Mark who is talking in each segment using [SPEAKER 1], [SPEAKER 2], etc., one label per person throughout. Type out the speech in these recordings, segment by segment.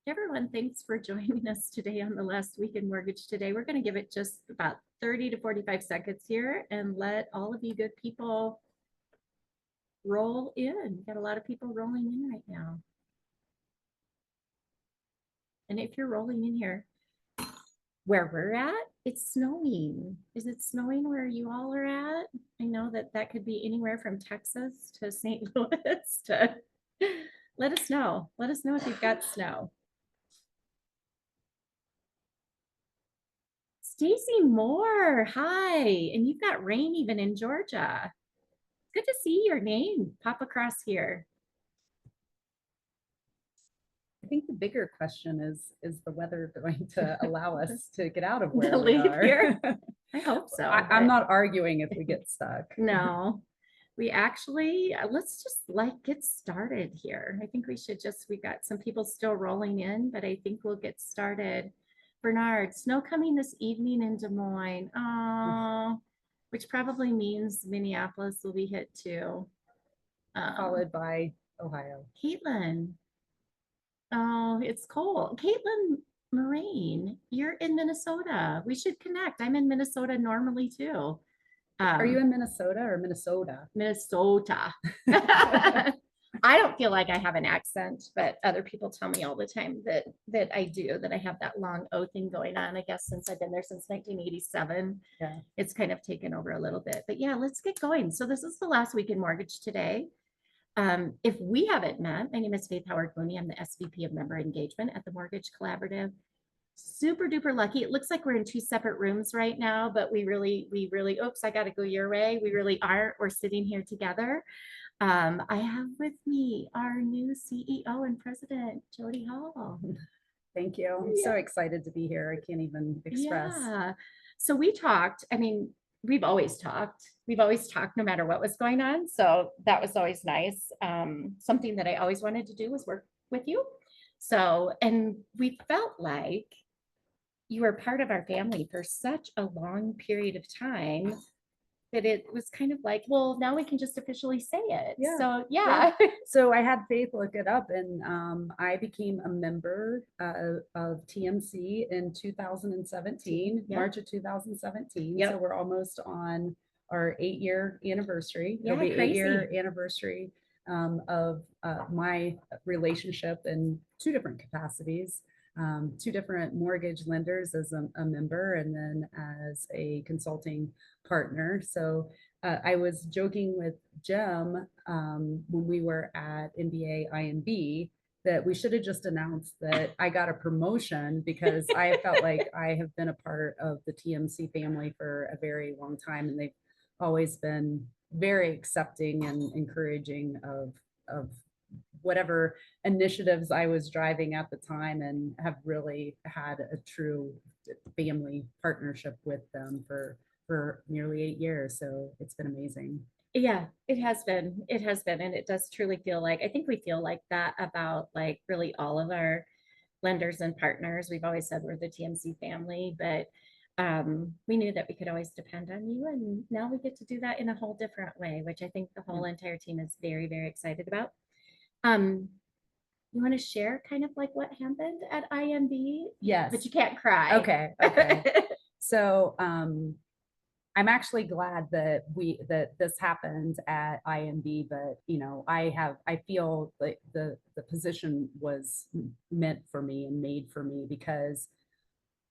[SPEAKER 1] Everyone, thanks for joining us today on the last week in mortgage today. We're going to give it just about 30 to 45 seconds here and let all of you good people roll in. Got a lot of people rolling in right now. And if you're rolling in here, where we're at, it's snowing. Is it snowing where you all are at? I know that that could be anywhere from Texas to St. Louis to let us know. Let us know if you've got snow. Stacy Moore, hi. And you've got rain even in Georgia. Good to see your name pop across here.
[SPEAKER 2] I think the bigger question is the weather going to allow us to get out of where
[SPEAKER 1] To
[SPEAKER 2] we
[SPEAKER 1] leave
[SPEAKER 2] are?
[SPEAKER 1] here? I hope so.
[SPEAKER 2] I'm not arguing if we get stuck.
[SPEAKER 1] No, we actually, let's just like get started here. I think we should just, we got some people still rolling in, but I think we'll get started. Bernard, snow coming this evening in Des Moines. Oh, which probably means Minneapolis will be hit too.
[SPEAKER 2] Followed by Ohio.
[SPEAKER 1] Caitlin. Oh, it's cold. Caitlin Moraine, you're in Minnesota. We should connect. I'm in Minnesota normally too.
[SPEAKER 2] Are you in Minnesota or Minnesota?
[SPEAKER 1] Minnesota. I don't feel like I have an accent, but other people tell me all the time that I do, that I have that long O thing going on. I guess since I've been there since 1987,
[SPEAKER 2] Yeah.
[SPEAKER 1] it's kind of taken over a little bit. But yeah, let's get going. So this is the last week in mortgage today. If we haven't met, my name is Faith Howard Mooney. I'm the SVP of Member Engagement at the Mortgage Collaborative. Super duper lucky. It looks like we're in two separate rooms right now, but we really, oops, I got to go your way. We really aren't. We're sitting here together. I have with me our new CEO and president, Jodi Hall.
[SPEAKER 2] Thank you. I'm so excited to be here. I can't even express.
[SPEAKER 1] Yeah. So we talked, I mean, we've always talked. We've always talked no matter what was going on. So that was always nice. Something that I always wanted to do was work with you. So, and we felt like you were part of our family for such a long period of time that it was kind of like, well, now we can just officially say it.
[SPEAKER 2] Yeah.
[SPEAKER 1] So yeah.
[SPEAKER 2] So I had Faith look it up, and I became a member of TMC in 2017,
[SPEAKER 1] Yeah.
[SPEAKER 2] March of 2017.
[SPEAKER 1] Yep.
[SPEAKER 2] So we're almost on our 8-year anniversary.
[SPEAKER 1] Yeah,
[SPEAKER 2] It'll be
[SPEAKER 1] crazy.
[SPEAKER 2] 8-year anniversary of my relationship in two different capacities. Two different mortgage lenders as a member, and then as a consulting partner. So I was joking with Jim when we were at NBA IMB that we should have just announced that I got a promotion, because I felt like I have been a part of the TMC family for a very long time, and they've always been very accepting and encouraging of whatever initiatives I was driving at the time, and have really had a true family partnership with them for nearly 8 years. So it's been amazing.
[SPEAKER 1] Yeah, it has been. It has been. And it does truly feel like, I think we feel like that about like really all of our lenders and partners. We've always said we're the TMC family, but we knew that we could always depend on you. And now we get to do that in a whole different way, which I think the whole entire team is very, very excited about. You want to share kind of like what happened at IMB?
[SPEAKER 2] Yes.
[SPEAKER 1] But you can't cry.
[SPEAKER 2] Okay. So I'm actually glad that this happened at IMB, but I feel like the position was meant for me and made for me, because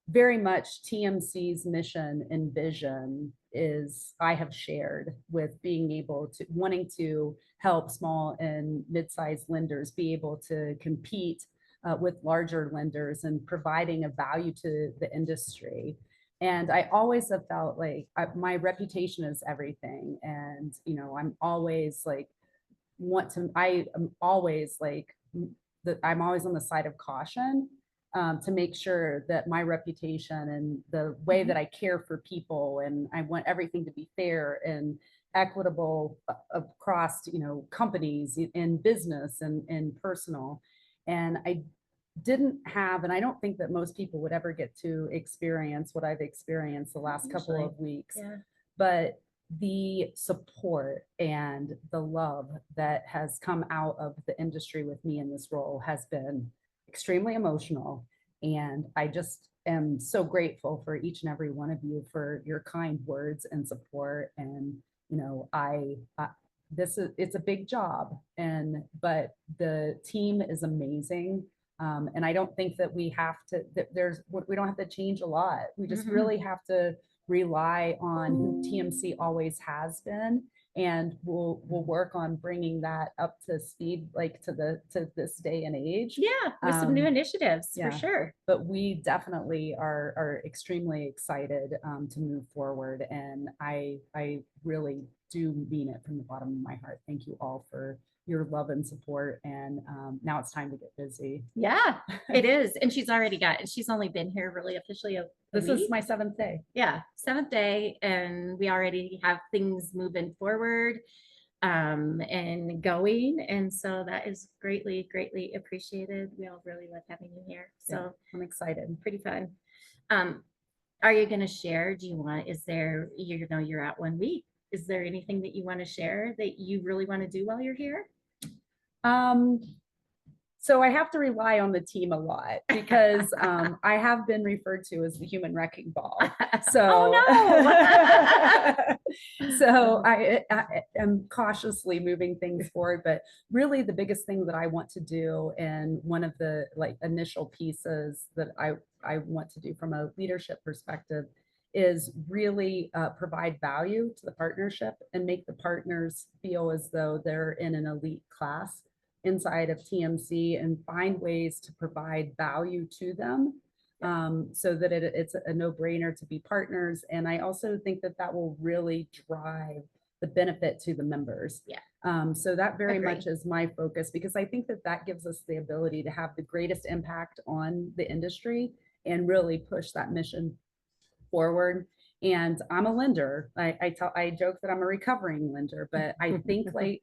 [SPEAKER 2] very much TMC's mission and vision is I have shared with being able to wanting to help small and mid-sized lenders be able to compete with larger lenders and providing a value to the industry. And I always have felt like my reputation is everything. And, I'm always like, I am always like, I'm always on the side of caution, to make sure that my reputation and the way that I care for people, and I want everything to be fair and equitable across, companies in business and personal. And I didn't have, and I don't think that most people would ever get to experience what I've experienced the last couple of weeks.
[SPEAKER 1] Yeah.
[SPEAKER 2] But the support and the love that has come out of the industry with me in this role has been extremely emotional. And I just am so grateful for each and every one of you for your kind words and support. And, you know, it's a big job, but the team is amazing. And I don't think that we have to, we don't have to change a lot. We just really have to rely on who TMC always has been, and we'll work on bringing that up to speed, like to this day and age.
[SPEAKER 1] Yeah, with some new initiatives for
[SPEAKER 2] yeah.
[SPEAKER 1] sure.
[SPEAKER 2] But we definitely are extremely excited to move forward, and I really do mean it from the bottom of my heart. Thank you all for your love and support, and now it's time to get busy.
[SPEAKER 1] Yeah, it is. And she's only been here really officially a
[SPEAKER 2] This
[SPEAKER 1] week.
[SPEAKER 2] is my 7th day.
[SPEAKER 1] Yeah, 7th day, and we already have things moving forward and going. And so that is greatly, greatly appreciated. We all really love having you here. So
[SPEAKER 2] yeah, I'm excited.
[SPEAKER 1] Pretty fun. Are you going to share? Is there, you're at 1 week. Is there anything that you want to share that you really want to do while you're here?
[SPEAKER 2] So I have to rely on the team a lot because I have been referred to as the human wrecking ball. So,
[SPEAKER 1] oh,
[SPEAKER 2] no. So I am cautiously moving things forward, but really the biggest thing that I want to do, and one of the initial pieces that I want to do from a leadership perspective, is really provide value to the partnership and make the partners feel as though they're in an elite class inside of TMC, and find ways to provide value to them, so that it's a no-brainer to be partners. And I also think that that will really drive the benefit to the members.
[SPEAKER 1] Yeah.
[SPEAKER 2] So that very much is my focus, because I think that that gives us the ability to have the greatest impact on the industry and really push that mission forward. And I'm a lender. I joke that I'm a recovering lender, but I think like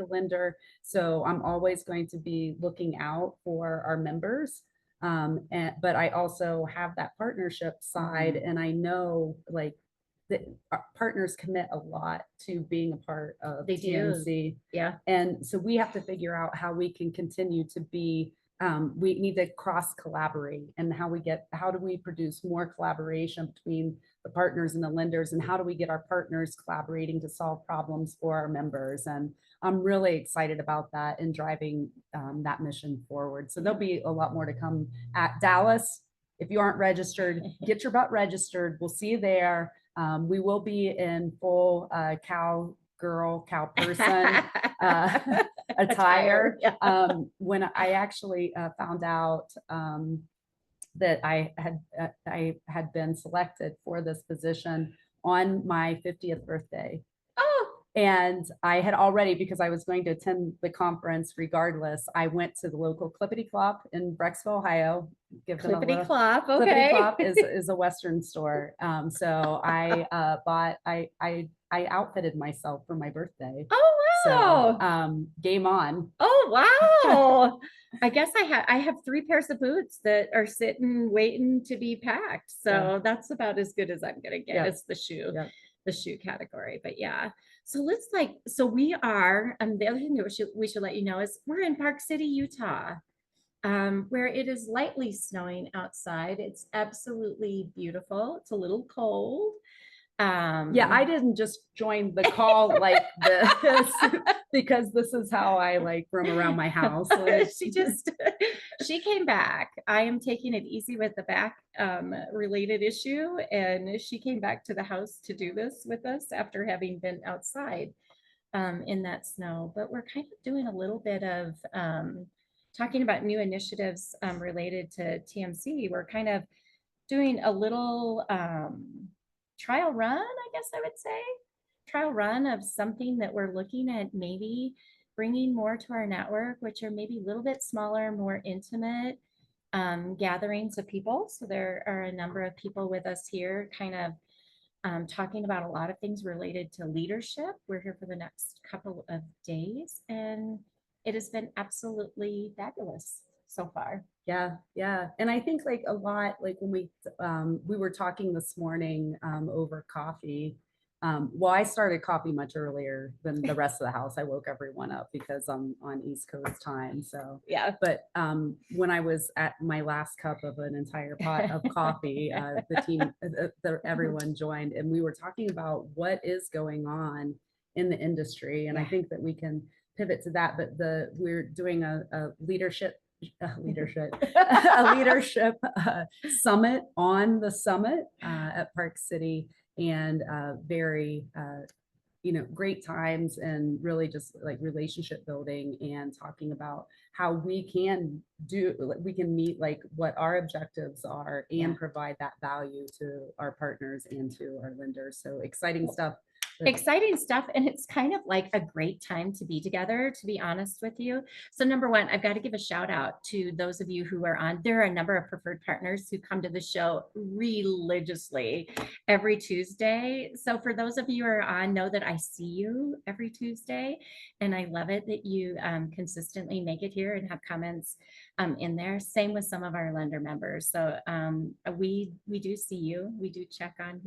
[SPEAKER 2] a lender. So I'm always going to be looking out for our members. But I also have that partnership side, and I know that our partners commit a lot to being a part of TMC.
[SPEAKER 1] Yeah.
[SPEAKER 2] And so we have to figure out how we can continue to be, we need to cross collaborate, and how do we produce more collaboration between the partners and the lenders, and how do we get our partners collaborating to solve problems for our members. And I'm really excited about that and driving that mission forward. So there'll be a lot more to come at Dallas. If you aren't registered, get your butt registered. We'll see you there. We will be in full cow person attire. When I actually found out that I had been selected for this position on my 50th birthday.
[SPEAKER 1] Oh.
[SPEAKER 2] And I had already, because I was going to attend the conference regardless, I went to the local Clippity Clop in Brecksville, Ohio. Give them
[SPEAKER 1] Clippity
[SPEAKER 2] a
[SPEAKER 1] Clop, okay.
[SPEAKER 2] Clippity Clop is a Western store. So I outfitted myself for my birthday.
[SPEAKER 1] Oh, wow.
[SPEAKER 2] So game on.
[SPEAKER 1] Oh, wow. I guess I have 3 pairs of boots that are sitting waiting to be packed. So that's about as good as I'm gonna get. It's the shoe category. But yeah. So we are, the other thing that we should let you know is we're in Park City, Utah, where it is lightly snowing outside. It's absolutely beautiful. It's a little cold.
[SPEAKER 2] Yeah, I didn't just join the call like this because this is how I roam around my house.
[SPEAKER 1] She came back. I am taking it easy with the back related issue, and she came back to the house to do this with us after having been outside in that snow. But we're kind of doing a little bit of talking about new initiatives related to TMC. We're kind of doing a little trial run, I guess I would say, trial run of something that we're looking at maybe bringing more to our network, which are maybe a little bit smaller, more intimate gatherings of people. So there are a number of people with us here kind of talking about a lot of things related to leadership. We're here for the next couple of days, and it has been absolutely fabulous so far.
[SPEAKER 2] Yeah. And I think a lot, when we were talking this morning over coffee, Well, I started coffee much earlier than the rest of the house. I woke everyone up because I'm on East Coast time. So,
[SPEAKER 1] Yeah.
[SPEAKER 2] but when I was at my last cup of an entire pot of coffee, the team, everyone joined, and we were talking about what is going on in the industry. And I think that we can pivot to that. But we're doing a leadership a leadership summit on the summit at Park City, and very great times, and really just like relationship building and talking about how we can meet like what our objectives are and provide that value to our partners and to our lenders. So exciting stuff.
[SPEAKER 1] Exciting stuff. And it's kind of like a great time to be together, to be honest with you. So number one, I've got to give a shout out to those of you who are on. There are a number of preferred partners who come to the show religiously every Tuesday. So for those of you who are on, know that I see you every Tuesday. And I love it that you consistently make it here and have comments in there. Same with some of our lender members. So we do see you. We do check on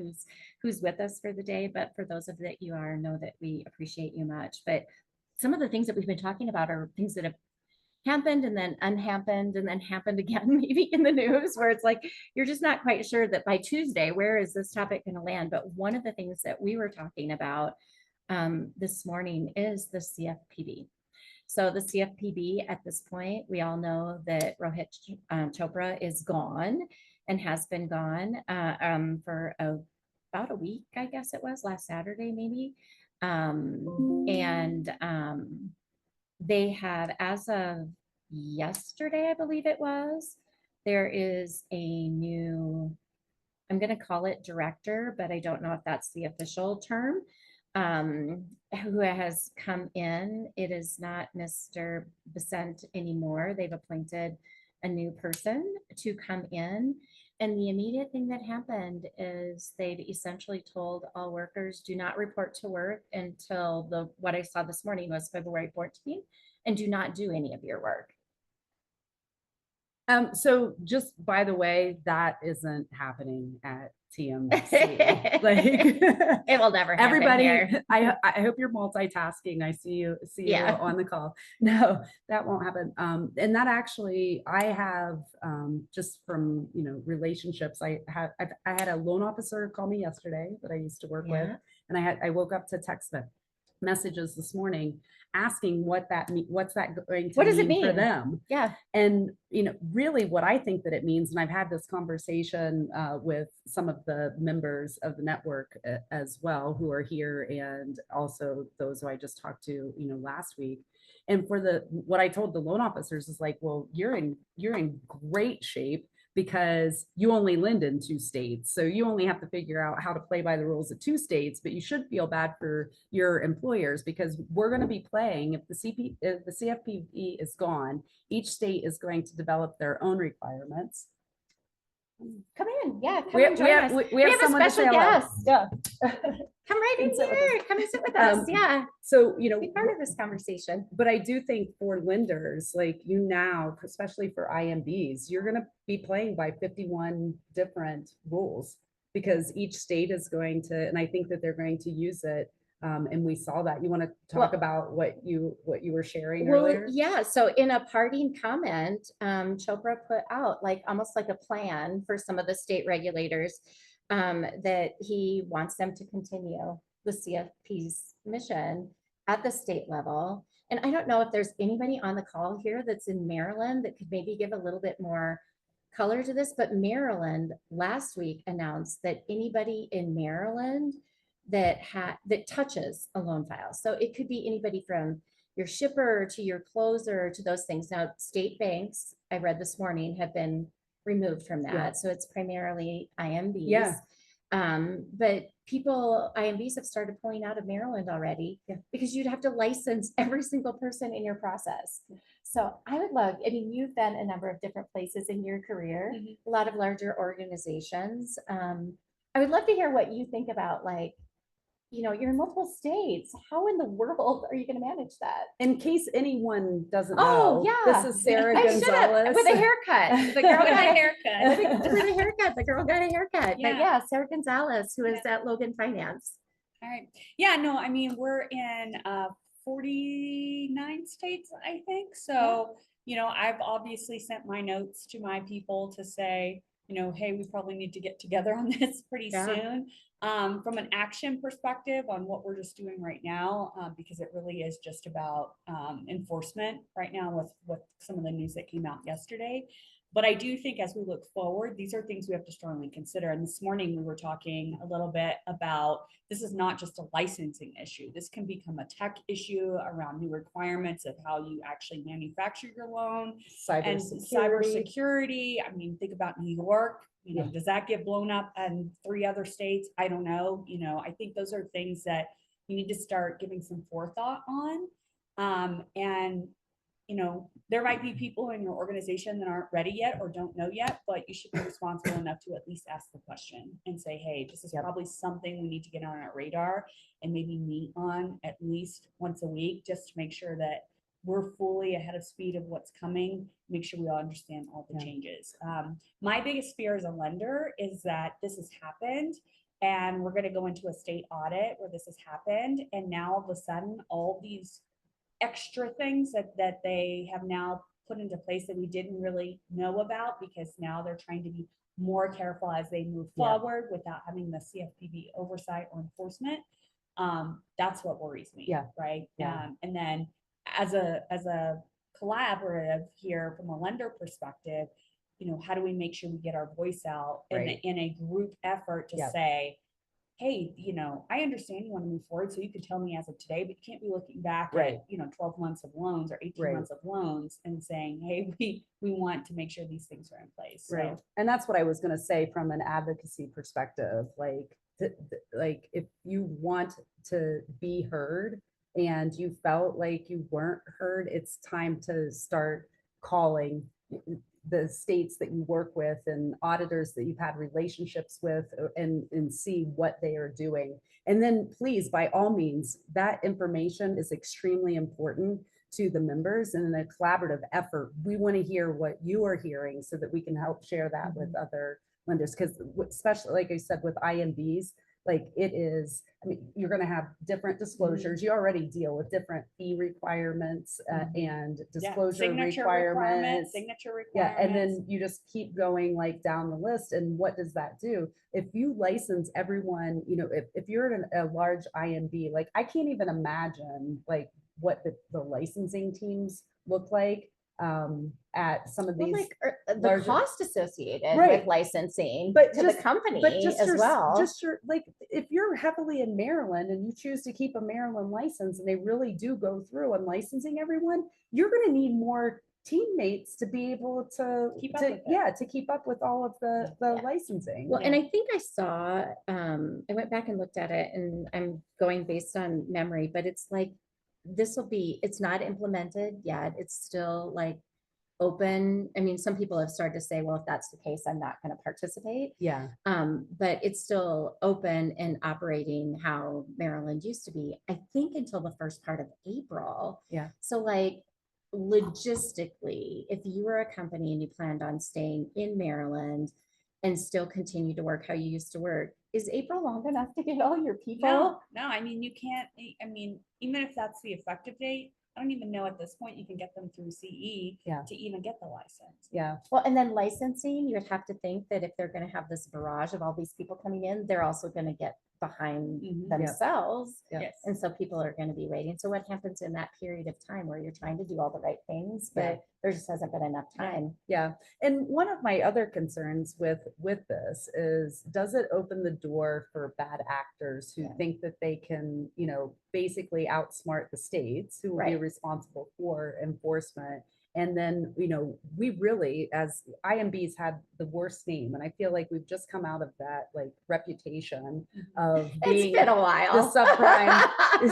[SPEAKER 1] who's with us for the day. But for those of that you are, know that we appreciate you much. But some of the things that we've been talking about are things that have happened and then unhappened and then happened again, maybe in the news, where it's like you're just not quite sure that by Tuesday, where is this topic going to land? But one of the things that we were talking about this morning is the CFPB. So the CFPB at this point, we all know that Rohit Chopra is gone and has been gone for about a week, I guess it was last Saturday, maybe. They have, as of yesterday, I believe it was, there is a new, I'm going to call it director, but I don't know if that's the official term, who has come in. It is not Mr. Besant anymore. They've appointed a new person to come in. And the immediate thing that happened is they've essentially told all workers, do not report to work until what I saw this morning was February 14th, and do not do any of your work.
[SPEAKER 2] So just by the way, that isn't happening at TMC. Like
[SPEAKER 1] it will never happen.
[SPEAKER 2] Everybody,
[SPEAKER 1] here.
[SPEAKER 2] I hope you're multitasking. I see you on the call. No, that won't happen. And that actually, I have just from relationships. I had a loan officer call me yesterday that I used to work with, and I woke up to text messages this morning asking what's that going to mean for them.
[SPEAKER 1] Yeah.
[SPEAKER 2] And really what I think that it means, and I've had this conversation with some of the members of the network as well, who are here, and also those who I just talked to last week. And for what I told the loan officers is like, well, you're in great shape, because you only lend in 2 states. So you only have to figure out how to play by the rules of 2 states, but you should feel bad for your employers, because we're going to be playing, if the CFPB is gone, each state is going to develop their own requirements.
[SPEAKER 1] Come in. Yeah. Come
[SPEAKER 2] we
[SPEAKER 1] and join us.
[SPEAKER 2] We have a special guest.
[SPEAKER 1] Yeah. Come right in here. Come and sit with us. Yeah.
[SPEAKER 2] So,
[SPEAKER 1] be part of this conversation.
[SPEAKER 2] But I do think for lenders like now, especially for IMBs, you're going to be playing by 51 different rules, because each state is going to, and I think that they're going to use it. And we saw that. You want to talk about what you were sharing earlier?
[SPEAKER 1] Yeah. So in a parting comment, Chopra put out almost like a plan for some of the state regulators that he wants them to continue the CFP's mission at the state level. And I don't know if there's anybody on the call here that's in Maryland that could maybe give a little bit more color to this, but Maryland last week announced that anybody in Maryland that touches a loan file. So it could be anybody from your shipper to your closer to those things. Now, state banks, I read this morning, have been removed from that. Yeah. So it's primarily IMBs.
[SPEAKER 2] Yeah.
[SPEAKER 1] But IMBs have started pulling out of Maryland already, because you'd have to license every single person in your process. So I would love, you've been a number of different places in your career, a lot of larger organizations. I would love to hear what you think about you're in multiple states. How in the world are you going to manage that?
[SPEAKER 2] In case anyone doesn't know, this is Sarah Gonzalez.
[SPEAKER 1] With a haircut. The girl got a haircut. With a haircut. The girl got a haircut. Yeah. But yeah, Sarah Gonzalez, who is at Logan Finance.
[SPEAKER 3] All right. Yeah, no, I mean, we're in 49 states, I think. So, I've obviously sent my notes to my people to say, hey, we probably need to get together on this pretty
[SPEAKER 1] Yeah.
[SPEAKER 3] soon. From an action perspective on what we're just doing right now, because it really is just about enforcement right now with some of the news that came out yesterday. But I do think as we look forward, these are things we have to strongly consider. And this morning we were talking a little bit about this is not just a licensing issue. This can become a tech issue around new requirements of how you actually manufacture your loan and cybersecurity. I mean, think about New York. Does that get blown up in 3 other states? I don't know. I think those are things that you need to start giving some forethought on. And there might be people in your organization that aren't ready yet or don't know yet, but you should be responsible enough to at least ask the question and say, hey, this is probably something we need to get on our radar and maybe meet on at least once a week, just to make sure that we're fully ahead of speed of what's coming, make sure we all understand all the changes. My biggest fear as a lender is that this has happened and we're going to go into a state audit where this has happened. And now all of a sudden, all these extra things that they have now put into place that we didn't really know about, because now they're trying to be more careful as they move forward without having the CFPB oversight or enforcement. That's what worries me.
[SPEAKER 2] Yeah.
[SPEAKER 3] Right.
[SPEAKER 2] Yeah.
[SPEAKER 3] And then as a collaborative here from a lender perspective, how do we make sure we get our voice out in a group effort to say, hey, I understand you want to move forward, so you can tell me as of today, but you can't be looking back at 12 months of loans or 18 months of loans and saying, hey, we want to make sure these things are in place.
[SPEAKER 2] Right. And that's what I was going to say from an advocacy perspective. Like if you want to be heard and you felt like you weren't heard, it's time to start calling the states that you work with and auditors that you've had relationships with, and see what they are doing. And then please, by all means, that information is extremely important to the members, and in a collaborative effort, we want to hear what you are hearing so that we can help share that with other lenders. Because especially, like I said, with IMBs, like it is, I mean, you're going to have different disclosures. You already deal with different fee requirements and disclosure requirements.
[SPEAKER 3] Signature requirements.
[SPEAKER 2] Yeah, and then you just keep going like down the list. And what does that do? If you license everyone, if you're in a large IMB, like I can't even imagine like what the licensing teams look like at some of these
[SPEAKER 1] the cost associated
[SPEAKER 2] Right.
[SPEAKER 1] with licensing
[SPEAKER 2] But
[SPEAKER 1] to
[SPEAKER 2] just-
[SPEAKER 1] the company
[SPEAKER 2] but just
[SPEAKER 1] as
[SPEAKER 2] your,
[SPEAKER 1] well.
[SPEAKER 2] just your, like, if you're heavily in Maryland and you choose to keep a Maryland license and they really do go through and licensing everyone, you're going to need more teammates to be able to
[SPEAKER 3] Keep up with it.
[SPEAKER 2] to keep up with all of the licensing.
[SPEAKER 1] Well, and I think I saw, I went back and looked at it, and I'm going based on memory, but it's like, it's not implemented yet. It's still like open. I mean, some people have started to say, well, if that's the case, I'm not going to participate.
[SPEAKER 2] Yeah.
[SPEAKER 1] But it's still open and operating how Maryland used to be, I think, until the first part of April.
[SPEAKER 2] Yeah.
[SPEAKER 1] So like logistically, if you were a company and you planned on staying in Maryland and still continue to work how you used to work, is April long enough to get all your people?
[SPEAKER 3] No, I mean, you can't, I mean, even if that's the effective date, I don't even know at this point you can get them through CE to even get the license.
[SPEAKER 2] Yeah.
[SPEAKER 1] Well, and then licensing, you would have to think that if they're going to have this barrage of all these people coming in, they're also going to get behind themselves.
[SPEAKER 3] Yes.
[SPEAKER 1] And so people are going to be waiting. So what happens in that period of time where you're trying to do all the right things, but there just hasn't been enough time?
[SPEAKER 2] Yeah. And one of my other concerns with this is, does it open the door for bad actors who think that they can, basically outsmart the states who will be responsible for enforcement? And then, we really, as IMBs, had the worst name. And I feel like we've just come out of that like reputation of being
[SPEAKER 1] It's been a while.
[SPEAKER 2] the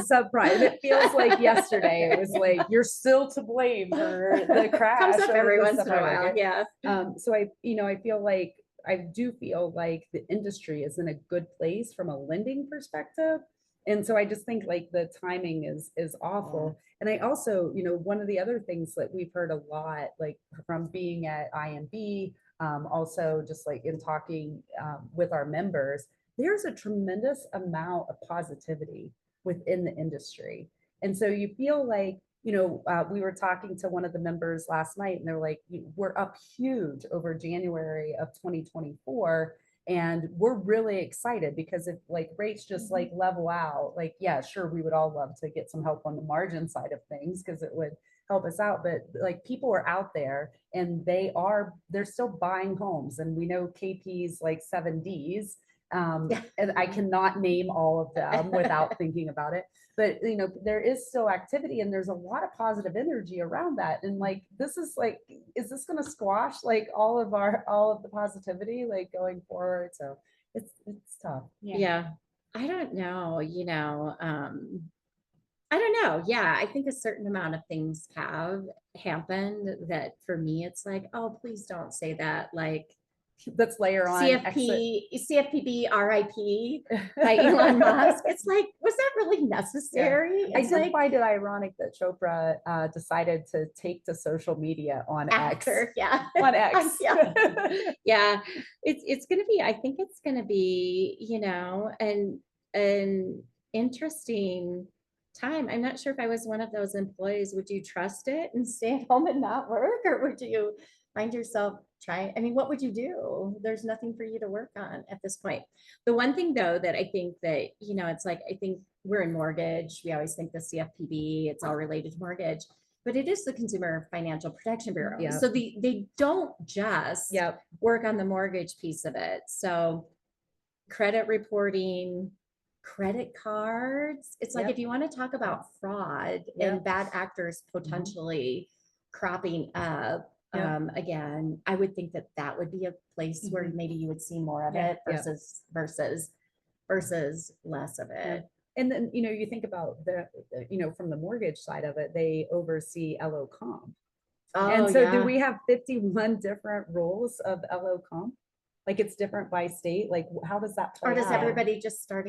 [SPEAKER 2] subprime. It feels like yesterday. It was like, you're still to blame for the crash.
[SPEAKER 1] Comes up every once in a while. Yeah.
[SPEAKER 2] So I feel like, I do feel like the industry is in a good place from a lending perspective. And so I just think like the timing is awful. And I also, one of the other things that we've heard a lot, like from being at IMB, also just like in talking with our members, there's a tremendous amount of positivity within the industry. And so you feel like, we were talking to one of the members last night and they're like, we're up huge over January of 2024. And we're really excited because if like rates just like level out, like, yeah, sure, we would all love to get some help on the margin side of things because it would help us out. But like people are out there and they're still buying homes. And we know KP's like 7Ds. And I cannot name all of them without thinking about it. But there is still activity and there's a lot of positive energy around that. And like this is like, is this going to squash like all of the positivity like going forward? So it's tough.
[SPEAKER 1] Yeah. I don't know, I don't know. Yeah, I think a certain amount of things have happened that for me, it's like, oh, please don't say that. Like
[SPEAKER 2] Let's layer on
[SPEAKER 1] CFPB RIP by Elon Musk. It's like, was that really necessary?
[SPEAKER 2] I
[SPEAKER 1] It's
[SPEAKER 2] did
[SPEAKER 1] like
[SPEAKER 2] find it ironic that Chopra decided to take to social media on
[SPEAKER 1] after, yeah.
[SPEAKER 2] On X.
[SPEAKER 1] Yeah. Yeah. It's gonna be, I think it's gonna be, an interesting time. I'm not sure if I was one of those employees, would you trust it and stay at home and not work? Or would you find yourself trying? I mean, what would you do? There's nothing for you to work on at this point. The one thing though, that I think that, it's like, I think we're in mortgage. We always think the CFPB, it's all related to mortgage, but it is the Consumer Financial Protection Bureau.
[SPEAKER 2] Yep.
[SPEAKER 1] So they don't just
[SPEAKER 2] Yep.
[SPEAKER 1] work on the mortgage piece of it. So credit reporting, credit cards. It's like,
[SPEAKER 2] Yep.
[SPEAKER 1] if you want to talk about fraud
[SPEAKER 2] Yep.
[SPEAKER 1] and bad actors potentially cropping up,
[SPEAKER 2] Yep.
[SPEAKER 1] again, I would think that would be a place where maybe you would see more of
[SPEAKER 3] Yeah.
[SPEAKER 1] it versus less of it.
[SPEAKER 2] And then, you think about from the mortgage side of it, they oversee LO comp. And so do we have 51 different rules of LO comp? Like it's different by state. Like how does that play
[SPEAKER 1] Or does
[SPEAKER 2] out?
[SPEAKER 1] everybody just start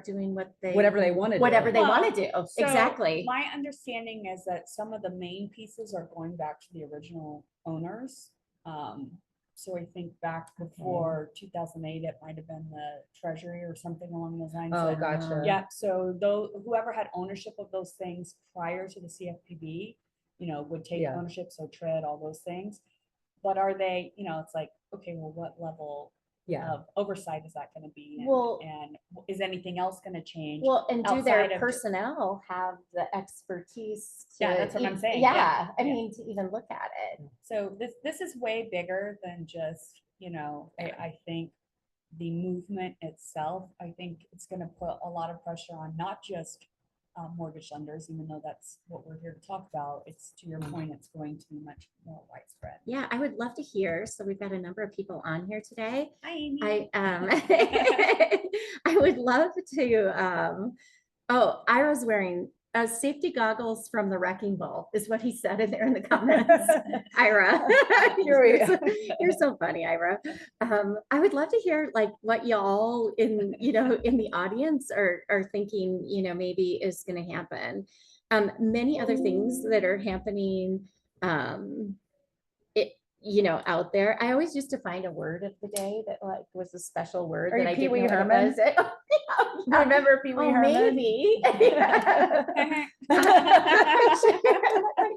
[SPEAKER 1] doing
[SPEAKER 2] Whatever they want to do.
[SPEAKER 1] whatever they
[SPEAKER 3] Well,
[SPEAKER 1] want to do?
[SPEAKER 3] So
[SPEAKER 1] Exactly.
[SPEAKER 3] My understanding is that some of the main pieces are going back to the original owners. So I think back before 2008, it might have been the Treasury or something along those lines.
[SPEAKER 2] Oh,
[SPEAKER 3] that-
[SPEAKER 2] gotcha.
[SPEAKER 3] Yeah, so whoever had ownership of those things prior to the CFPB, would take
[SPEAKER 2] Yeah.
[SPEAKER 3] ownership, so TRID, all those things. But are they, it's like, okay, well, what level
[SPEAKER 2] Yeah.
[SPEAKER 3] of oversight is that going to be?
[SPEAKER 1] Well-
[SPEAKER 3] and is anything else going to change?
[SPEAKER 1] Well, and do
[SPEAKER 3] outside
[SPEAKER 1] their
[SPEAKER 3] of-
[SPEAKER 1] personnel have the expertise to?
[SPEAKER 3] Yeah, that's what I'm saying.
[SPEAKER 1] Yeah,
[SPEAKER 3] Yeah.
[SPEAKER 1] I
[SPEAKER 3] Yeah.
[SPEAKER 1] mean, to even look at it.
[SPEAKER 3] So this is way bigger than just, I think the movement itself, I think it's going to put a lot of pressure on not just mortgage lenders, even though that's what we're here to talk about. It's, to your point, it's going to be much more widespread.
[SPEAKER 1] Yeah, I would love to hear. So we've got a number of people on here today.
[SPEAKER 3] Hi, Amy.
[SPEAKER 1] I would love to. Ira's wearing safety goggles from the Wrecking Ball is what he said in there in the comments. Ira, you're so funny, Ira. I would love to hear like what y'all in the audience are thinking, maybe is going to happen. Many other things that are happening. Out there. I always used to find a word of the day that like was a special word
[SPEAKER 2] Are
[SPEAKER 1] that
[SPEAKER 2] you
[SPEAKER 1] I didn't
[SPEAKER 2] Pee Wee
[SPEAKER 1] know what
[SPEAKER 2] Herman?
[SPEAKER 1] it was.
[SPEAKER 2] Remember Pee Wee Herman?
[SPEAKER 1] Maybe. I'm not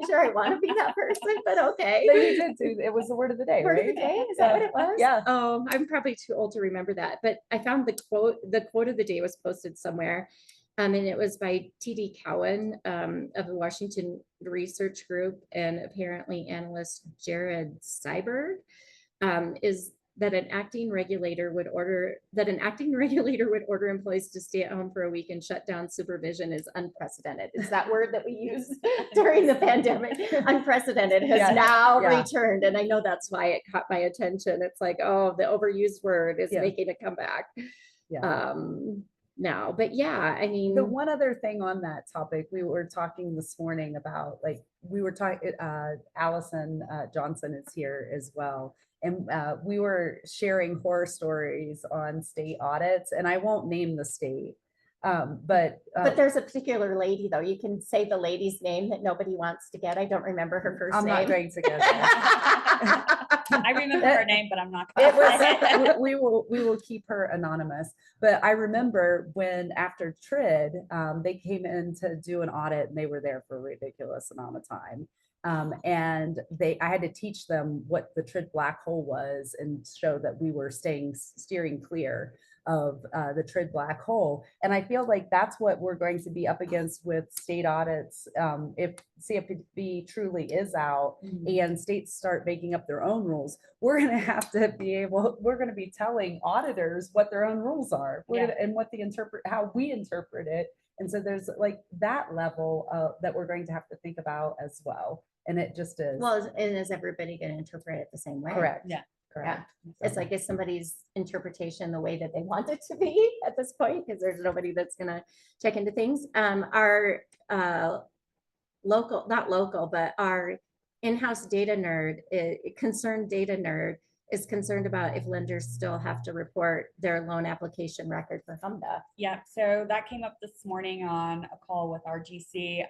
[SPEAKER 1] sure I want to be that person, but okay.
[SPEAKER 2] But you did too. It was the word of the day,
[SPEAKER 1] Word of
[SPEAKER 2] right?
[SPEAKER 1] the day? Is that what it was?
[SPEAKER 2] Yeah.
[SPEAKER 1] Oh, I'm probably too old to remember that, but I found the quote of the day was posted somewhere. And it was by T.D. Cowan of the Washington Research Group, and apparently analyst Jared Seiberg is that an acting regulator would order employees to stay at home for a week and shut down supervision is unprecedented. Is that word that we used during the pandemic? Unprecedented has now returned. And I know that's why it caught my attention. It's like, oh, the overused word is making a comeback. Now, but yeah, I mean,
[SPEAKER 2] the one other thing on that topic, we were talking this morning about, like, we were talking, Allison Johnson is here as well. And we were sharing horror stories on state audits, and I won't name the state. But
[SPEAKER 1] there's a particular lady though. You can say the lady's name that nobody wants to get. I don't remember her first name.
[SPEAKER 2] I'm not going to get that.
[SPEAKER 3] I remember her name, but I'm not.
[SPEAKER 2] It
[SPEAKER 3] gonna say it.
[SPEAKER 2] was, we will keep her anonymous. But I remember when after TRID, they came in to do an audit and they were there for a ridiculous amount of time. And I had to teach them what the TRID black hole was and show that we were steering clear of the TRID black hole. And I feel like that's what we're going to be up against with state audits. If CFPB truly is out and states start making up their own rules, we're going to have to we're going to be telling auditors what their own rules are and what how we interpret it. And so there's like that level that we're going to have to think about as well. And it just is.
[SPEAKER 1] Well, and is everybody going to interpret it the same way?
[SPEAKER 2] Correct.
[SPEAKER 3] Yeah.
[SPEAKER 2] Correct.
[SPEAKER 1] It's like, is somebody's interpretation the way that they want it to be at this point? Because there's nobody that's going to check into things. Our not local, but our in-house data nerd, concerned data nerd, is concerned about if lenders still have to report their loan application record for HMDA.
[SPEAKER 3] Yeah, so that came up this morning on a call with our GC.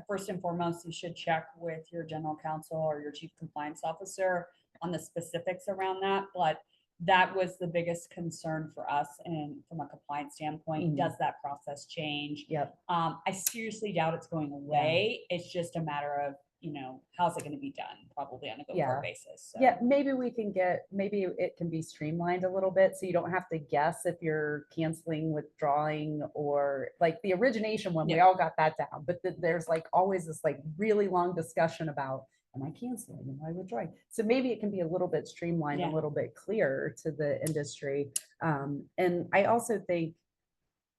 [SPEAKER 3] First and foremost, you should check with your general counsel or your chief compliance officer on the specifics around that. But that was the biggest concern for us. And from a compliance standpoint, does that process change?
[SPEAKER 2] Yep.
[SPEAKER 3] I seriously doubt it's going away. It's just a matter of, how's it going to be done, probably on a go-forward basis. So.
[SPEAKER 2] Yeah, maybe it can be streamlined a little bit so you don't have to guess if you're canceling, withdrawing, or like the origination one, we all got that down. But there's like always this like really long discussion about, am I canceling? Am I withdrawing? So maybe it can be a little bit streamlined, a little bit clearer to the industry. And I also think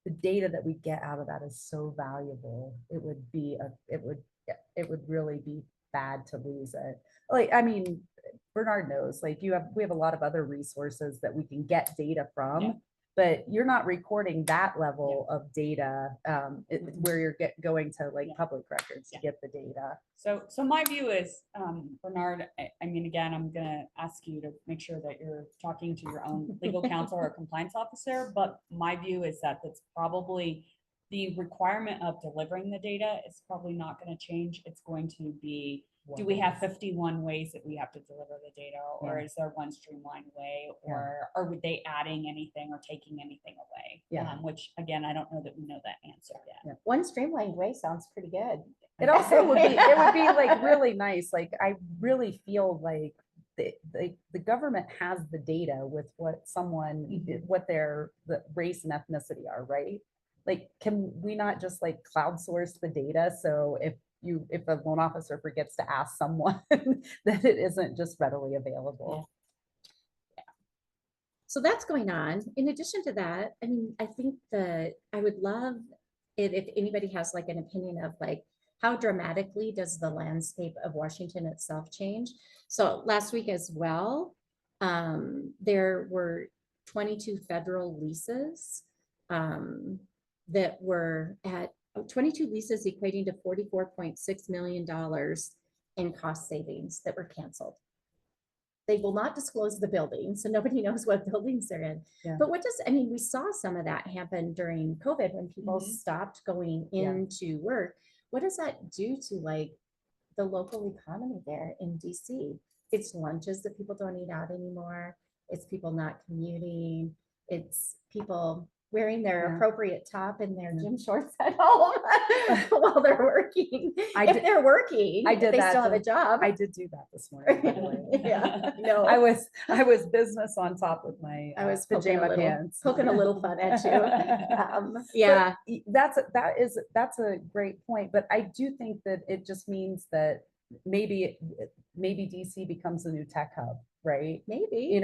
[SPEAKER 2] the data that we get out of that is so valuable. It would really be bad to lose it. Like, I mean, Bernard knows, like we have a lot of other resources that we can get data from, but you're not recording that level of data where you're going to like public records to get the data.
[SPEAKER 3] So my view is, Bernard, I mean, again, I'm going to ask you to make sure that you're talking to your own legal counsel or compliance officer, but my view is that that's probably the requirement of delivering the data is probably not going to change. It's going to be, do we have 51 ways that we have to deliver the data, or is there one streamlined way, or are they adding anything or taking anything away? Which again, I don't know that we know that answer yet.
[SPEAKER 1] One streamlined way sounds pretty good.
[SPEAKER 2] It also would be like really nice. Like I really feel like the government has the data with what what their race and ethnicity are, right? Like, can we not just like crowd source the data? So if a loan officer forgets to ask someone, that it isn't just readily available.
[SPEAKER 1] So that's going on. In addition to that, I mean, I think I would love it if anybody has like an opinion of like, how dramatically does the landscape of Washington itself change? So last week as well, there were 22 federal leases that were at 22 leases equating to $44.6 million in cost savings that were canceled. They will not disclose the building, so nobody knows what buildings they're in. But we saw some of that happen during COVID when people stopped going into work. What does that do to like the local economy there in DC? It's lunches that people don't eat out anymore. It's people not commuting. It's people wearing their appropriate top and their gym shorts at home while they're working. If they're working, they still have a job.
[SPEAKER 2] I did do that this morning, by the way.
[SPEAKER 1] No,
[SPEAKER 2] I was business on top of my pajama pants,
[SPEAKER 1] poking a little fun at you.
[SPEAKER 2] That's a great point. But I do think that it just means that maybe DC becomes a new tech hub. Right.
[SPEAKER 1] Maybe,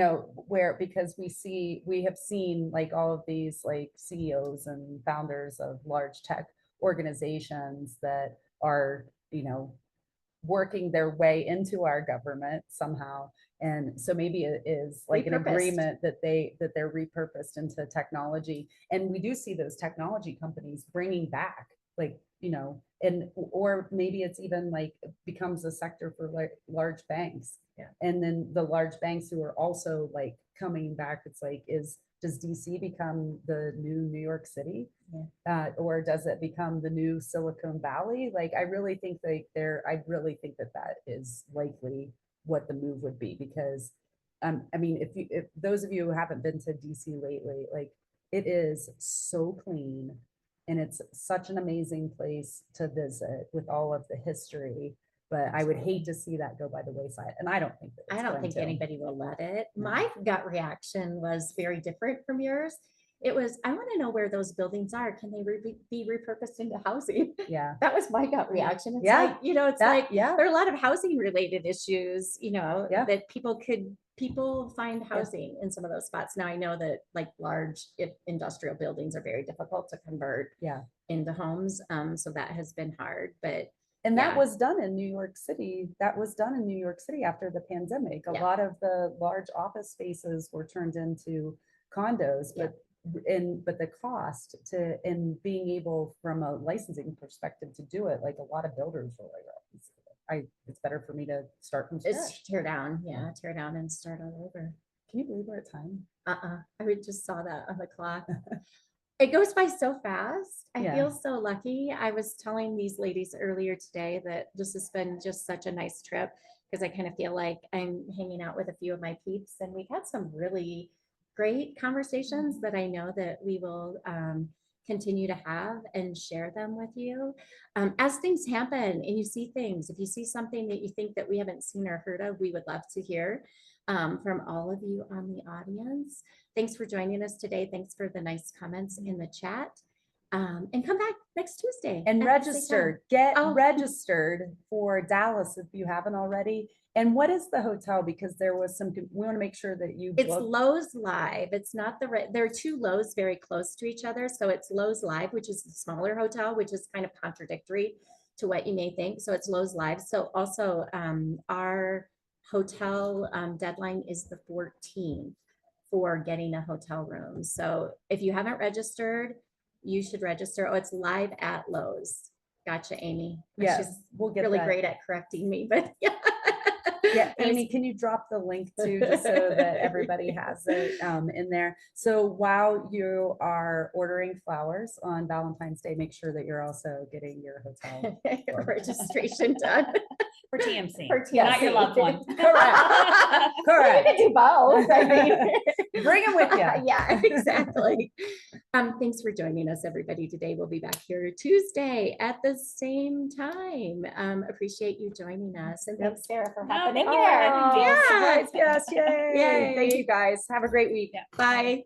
[SPEAKER 2] because we have seen like all of these like CEOs and founders of large tech organizations that are, working their way into our government somehow. And so maybe it is like an agreement that they're repurposed into technology. And we do see those technology companies bringing back like, or maybe it's even like becomes a sector for like large banks. And then the large banks who are also like coming back, it's like, does DC become the new New York City? Or does it become the new Silicon Valley? Like, I really think that is likely what the move would be, because I mean, if those of you who haven't been to DC lately, like it is so clean and it's such an amazing place to visit with all of the history. But I would hate to see that go by the wayside, and I don't think that
[SPEAKER 1] I
[SPEAKER 2] it's
[SPEAKER 1] don't
[SPEAKER 2] going
[SPEAKER 1] think
[SPEAKER 2] to.
[SPEAKER 1] anybody will let it.
[SPEAKER 2] No.
[SPEAKER 1] My gut reaction was very different from yours. It was, I want to know where those buildings are. Can they be repurposed into housing?
[SPEAKER 2] Yeah.
[SPEAKER 1] That was my gut reaction. It's
[SPEAKER 2] Yeah.
[SPEAKER 1] like, it's
[SPEAKER 2] That-
[SPEAKER 1] like,
[SPEAKER 2] yeah.
[SPEAKER 1] there are a lot of housing related issues,
[SPEAKER 2] Yeah.
[SPEAKER 1] that people find housing in some of those spots. Now I know that like large industrial buildings are very difficult to convert
[SPEAKER 2] Yeah.
[SPEAKER 1] into homes. So that has been hard, but
[SPEAKER 2] And that
[SPEAKER 1] yeah.
[SPEAKER 2] was done in New York City. That was done in New York City after the pandemic. A
[SPEAKER 1] Yeah.
[SPEAKER 2] lot of the large office spaces were turned into condos,
[SPEAKER 1] Yeah.
[SPEAKER 2] but the cost and being able from a licensing perspective to do it, like a lot of builders were like, it's better for me to start from scratch.
[SPEAKER 1] it's tear down. Yeah. Tear down and start all over.
[SPEAKER 2] Can you believe we're at time?
[SPEAKER 1] I just saw that on the clock. It goes by so fast. I
[SPEAKER 2] Yeah.
[SPEAKER 1] feel so lucky. I was telling these ladies earlier today that this has been just such a nice trip because I kind of feel like I'm hanging out with a few of my peeps, and we've had some really great conversations that I know that we will continue to have and share them with you. As things happen and you see things, if you see something that you think that we haven't seen or heard of, we would love to hear from all of you on the audience. Thanks for joining us today. Thanks for the nice comments in the chat. And come back next Tuesday.
[SPEAKER 2] And
[SPEAKER 1] at the same
[SPEAKER 2] registered,
[SPEAKER 1] time.
[SPEAKER 2] get
[SPEAKER 1] Oh.
[SPEAKER 2] registered for Dallas if you haven't already. And what is the hotel? Because there was some, we want to make sure that you
[SPEAKER 1] It's
[SPEAKER 2] book.
[SPEAKER 1] Lowe's Live. It's not there are two Lowe's very close to each other. So it's Lowe's Live, which is the smaller hotel, which is kind of contradictory to what you may think. So it's Lowe's Live. So also our hotel deadline is the 14th for getting a hotel room. So if you haven't registered, you should register. Oh, it's live at Lowe's. Gotcha, Amy.
[SPEAKER 2] Yeah,
[SPEAKER 1] She's
[SPEAKER 2] we'll get
[SPEAKER 1] really
[SPEAKER 2] that.
[SPEAKER 1] great at correcting me, but yeah.
[SPEAKER 2] Yeah, Amy, can you drop the link too, just so that everybody has it in there? So while you are ordering flowers on Valentine's Day, make sure that you're also getting your hotel
[SPEAKER 1] registration done.
[SPEAKER 3] For TMC,
[SPEAKER 1] For
[SPEAKER 3] not your
[SPEAKER 1] TMC.
[SPEAKER 3] loved one.
[SPEAKER 2] Correct.
[SPEAKER 1] You
[SPEAKER 2] Correct.
[SPEAKER 1] can do both. I mean,
[SPEAKER 2] Bring them with you.
[SPEAKER 1] Yeah, exactly. Thanks for joining us, everybody. Today we'll be back here Tuesday at the same time. Appreciate you joining us, and thanks, Sarah, for
[SPEAKER 3] No,
[SPEAKER 1] happening
[SPEAKER 3] thank you for
[SPEAKER 1] here.
[SPEAKER 3] having me.
[SPEAKER 2] Oh,
[SPEAKER 1] Yeah.
[SPEAKER 2] surprise guest, yay.
[SPEAKER 1] Yay.
[SPEAKER 2] Thank you guys. Have a great week.
[SPEAKER 3] Yeah.
[SPEAKER 1] Bye.